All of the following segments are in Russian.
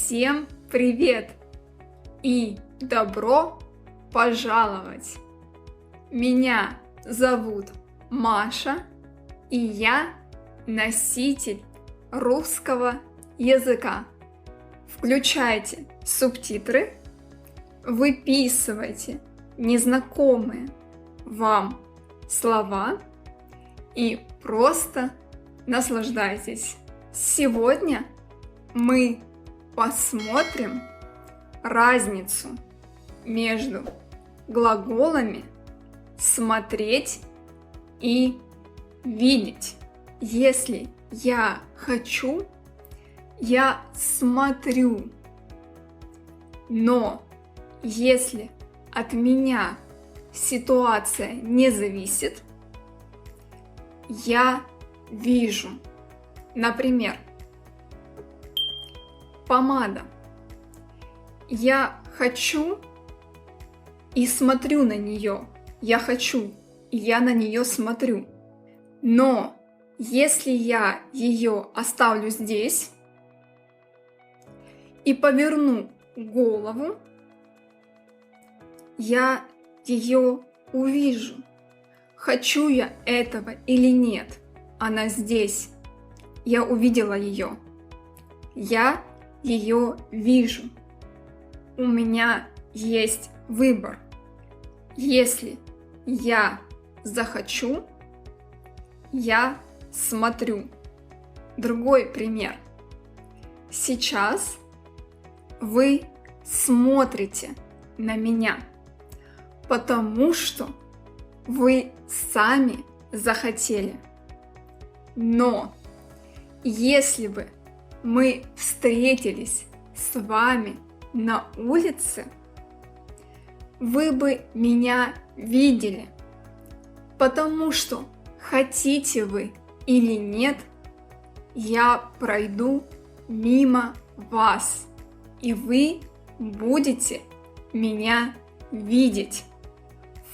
Всем привет и добро пожаловать! Меня зовут Маша, и я носитель русского языка. Включайте субтитры, выписывайте незнакомые вам слова и просто наслаждайтесь. Сегодня мы посмотрим разницу между глаголами смотреть и видеть. Если я хочу, я смотрю. Но если от меня ситуация не зависит, я вижу. Например, помада. Я хочу и смотрю на нее. Я хочу, и я на нее смотрю. Но если я ее оставлю здесь и поверну голову, я ее увижу. Хочу я этого или нет, она здесь. Я увидела ее. Я ее вижу. У меня есть выбор. Если я захочу, я смотрю. Другой пример. Сейчас вы смотрите на меня, потому что вы сами захотели. Но если бы мы встретились с вами на улице, вы бы меня видели, потому что хотите вы или нет, я пройду мимо вас, и вы будете меня видеть.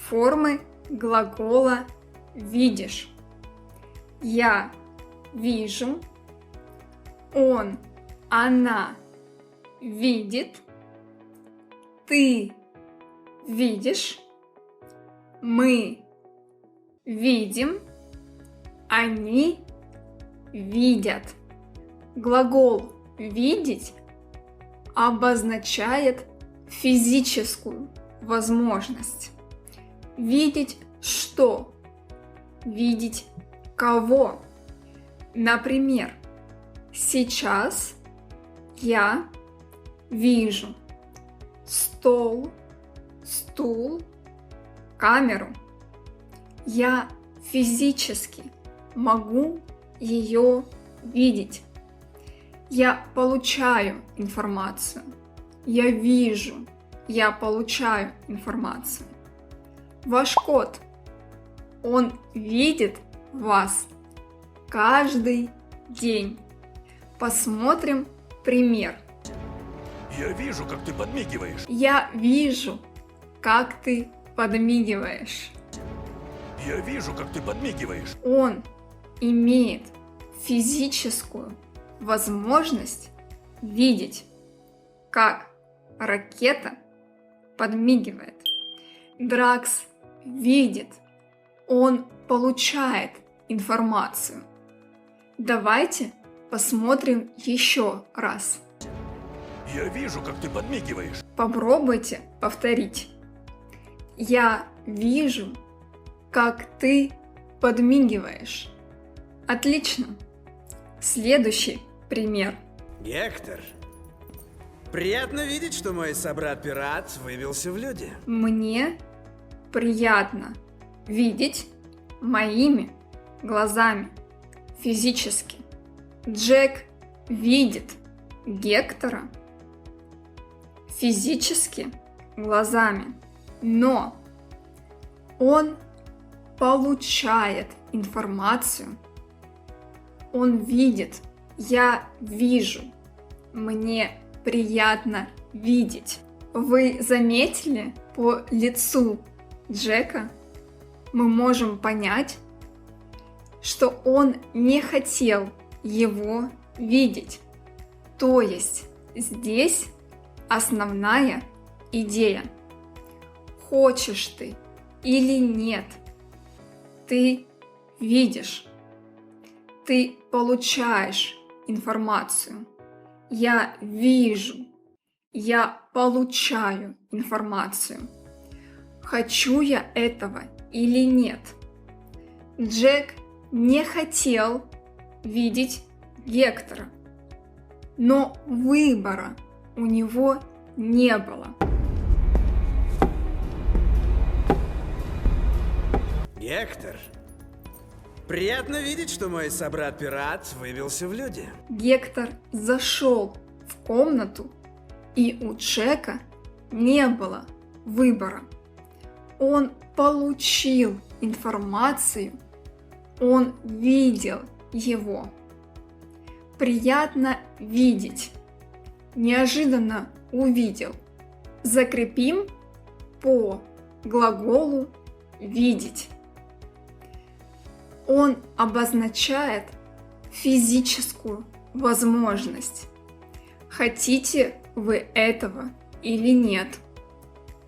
Формы глагола «видишь». Я вижу, он, она видит, ты видишь, мы видим, они видят. Глагол «видеть» обозначает физическую возможность. Видеть что? Видеть кого? Например, сейчас я вижу стол, стул, камеру. Я физически могу ее видеть. Я получаю информацию. Я вижу, я получаю информацию. Ваш кот, он видит вас каждый день. Посмотрим пример. Я вижу, как ты подмигиваешь. Я вижу, как ты подмигиваешь. Я вижу, как ты подмигиваешь. Он имеет физическую возможность видеть, как ракета подмигивает. Дракс видит, он получает информацию. Давайте посмотрим еще раз. Я вижу, как ты подмигиваешь. Попробуйте повторить. Я вижу, как ты подмигиваешь. Отлично. Следующий пример. Гектор, приятно видеть, что мой собрат-пират выбился в люди. Мне приятно видеть моими глазами, физически. Джек видит Гектора физически глазами, но он получает информацию. Он видит, я вижу, мне приятно видеть. Вы заметили по лицу Джека, мы можем понять, что он не хотел его видеть. То есть здесь основная идея. Хочешь ты или нет, ты видишь, ты получаешь информацию. Я вижу, я получаю информацию. Хочу я этого или нет? Джек не хотел видеть Гектора, но выбора у него не было. Гектор, приятно видеть, что мой собрат-пират выбился в люди. Гектор зашел в комнату, и у Джека не было выбора. Он получил информацию, он видел его. Приятно видеть. Неожиданно увидел. Закрепим по глаголу видеть. Он обозначает физическую возможность. Хотите вы этого или нет?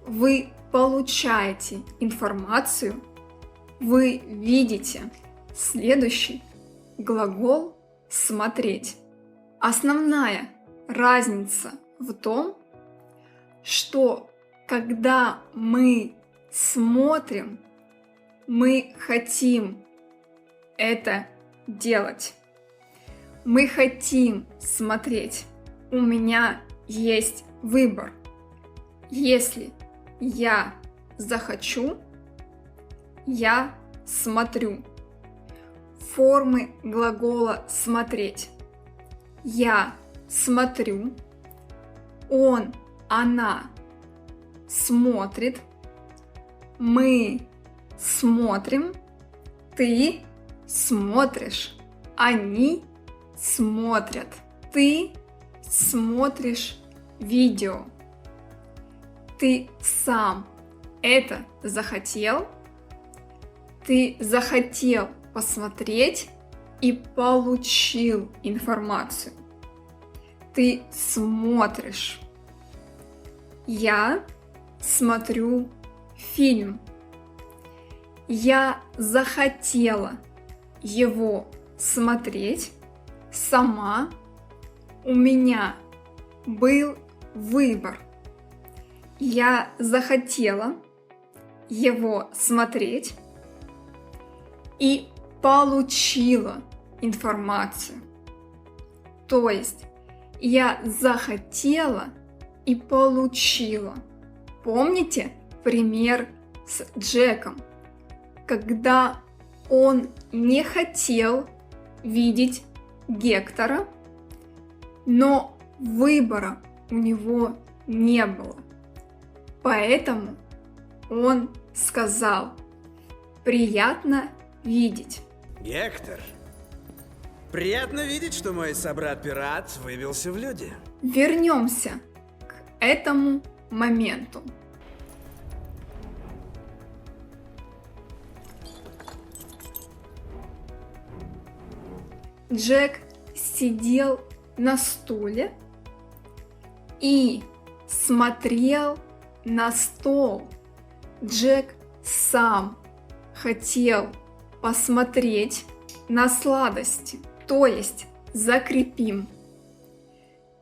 Вы получаете информацию, вы видите. Следующий глагол «смотреть». Основная разница в том, что когда мы смотрим, мы хотим это делать. Мы хотим смотреть. У меня есть выбор. Если я захочу, я смотрю. Формы глагола «смотреть». Я смотрю. Он, она смотрит. Мы смотрим. Ты смотришь. Они смотрят. Ты смотришь видео. Ты сам это захотел. Ты захотел посмотреть и получил информацию. Ты смотришь. Я смотрю фильм. Я захотела его смотреть сама. У меня был выбор. Я захотела его смотреть и получила информацию. То есть я захотела и получила. Помните пример с Джеком, когда он не хотел видеть Гектора, но выбора у него не было. Поэтому он сказал: приятно видеть. Гектор, приятно видеть, что мой собрат-пират выбился в люди. Вернемся к этому моменту. Джек сидел на стуле и смотрел на стол. Джек сам хотел посмотреть на сладости. То есть закрепим.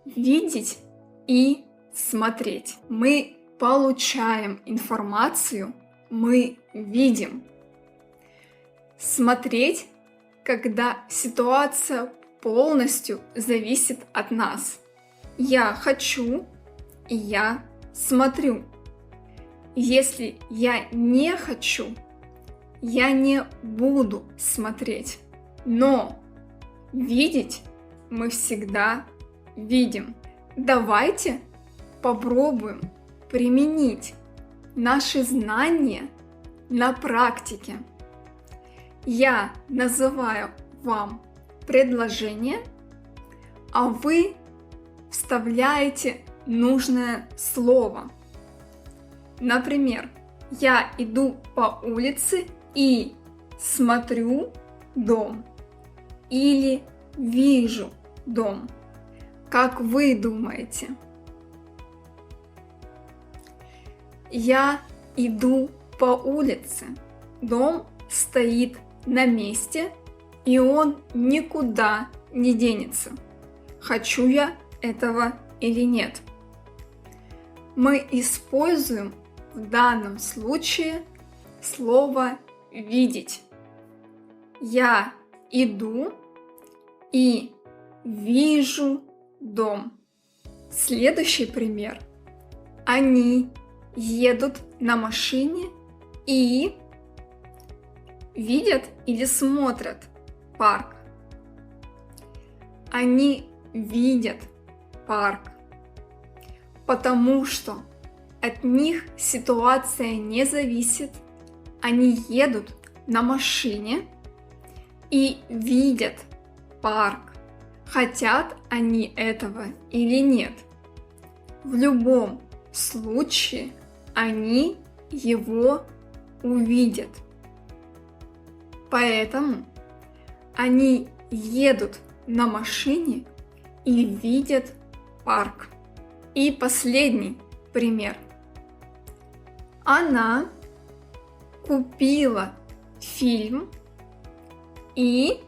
Видеть и смотреть. Мы получаем информацию, мы видим. Смотреть, когда ситуация полностью зависит от нас. Я хочу, и я смотрю. Если я не хочу, я не буду смотреть. Но видеть мы всегда видим. Давайте попробуем применить наши знания на практике. Я называю вам предложение, а вы вставляете нужное слово. Например, я иду по улице и смотрю дом или вижу дом. Как вы думаете? Я иду по улице. Дом стоит на месте, и он никуда не денется. Хочу я этого или нет? Мы используем в данном случае слово «видеть». Я иду и вижу дом. Следующий пример. Они едут на машине и видят или смотрят парк. Они видят парк, потому что от них ситуация не зависит. Они едут на машине и видят парк. Хотят они этого или нет. В любом случае они его увидят. Поэтому они едут на машине и видят парк. И последний пример. Она купила фильм и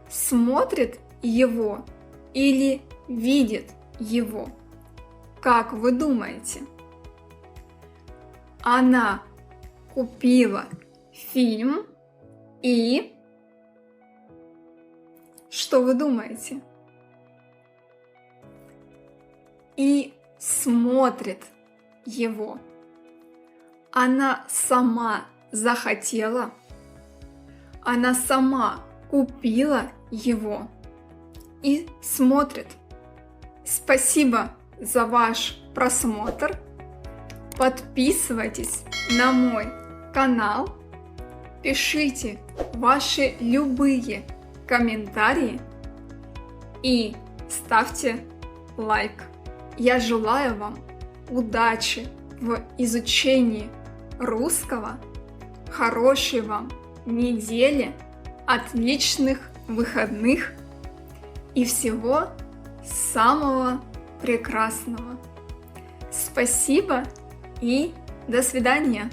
смотрит его или видит его. Как вы думаете? Она купила фильм и... Что вы думаете? И смотрит его. Она сама захотела. Она сама купила его и смотрит. Спасибо за ваш просмотр. Подписывайтесь на мой канал. Пишите ваши любые комментарии и ставьте лайк. Я желаю вам удачи в изучении русского, хорошей вам недели, отличных выходных и всего самого прекрасного. Спасибо и до свидания.